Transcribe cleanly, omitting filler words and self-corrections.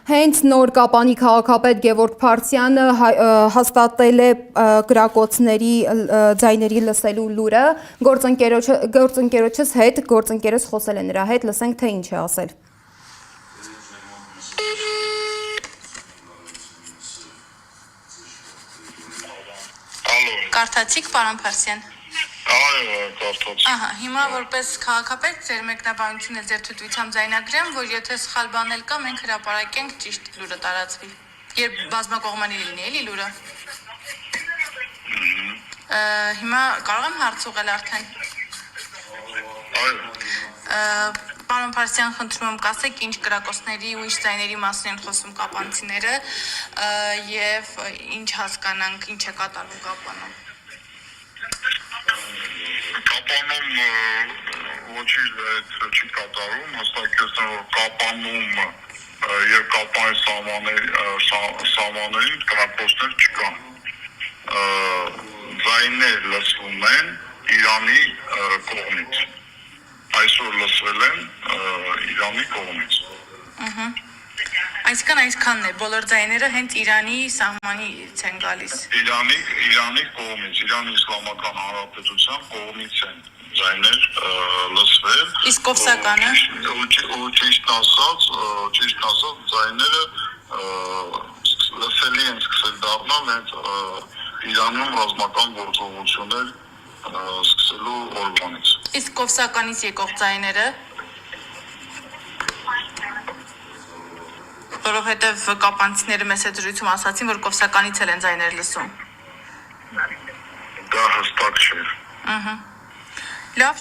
Հենց նոր Կապանի քաղաքապետ Գևորգ Փարսյանը հաստատել է գրակոծների ձայների լսելու լուրը, գործընկերոջս հետ, գործընկերս խոսել է նրա հետ, լսենք թե ինչ է ասել։ Կարդացիք, պարոն Փարսյան։ Այո, կարդացի։ Ահա, հիմա որպես քաղաքապետ ձեր մեկնաբանությունը ձեր թույլտվությամբ ձայնագրեմ, որ եթե սխալ բան էլ կա, մենք հրապարակենք ճիշտ լուրը տարածվի։ Երբ բազմակողմանի լինի, էլի լուրը։ Հիմա կարող եմ հարց ուղղել արդեն։ Այո։ Պարոն Փարսյան, խնդրում եմ կասեք, ինչ գրակոծների ու ինչ ձայների մասին են խոսում կապանցիները եւ ինչ հասկանանք, ինչ է կատարվում Կապանում։ Կապանում ոչինչ չի կատարում, հստակ եմ, որ Կապանում եւ Կապանի սահմաններին գրակոծներ չկան։ Ձայներ լսվում են Իրանի կողմից։ Այսօր լսվել են Իրանի կողմից։ Այսինքն այսքանն է, բոլոր ձայները հենց Իրանի սահմանից են գալիս։ Իրանի կողմից, Իրանի Իսլամական Հանրապետության կողմից են ձայներ լսվել։ Իսկ Կովսականը։ Ու ճիշտ ասած, ձայները լսելի են սկսել դառնալ հենց Իրանում ռազմական գործողություններ սկսելու օրվանից։ Իսկ Կովսականից եկող ձայները։ Որովհետև կապանցիները մեծ դրույթում ասացին, որ Կովսականից էլ են ձայներ լսում։ Դա հստակ չէ։ Լավ։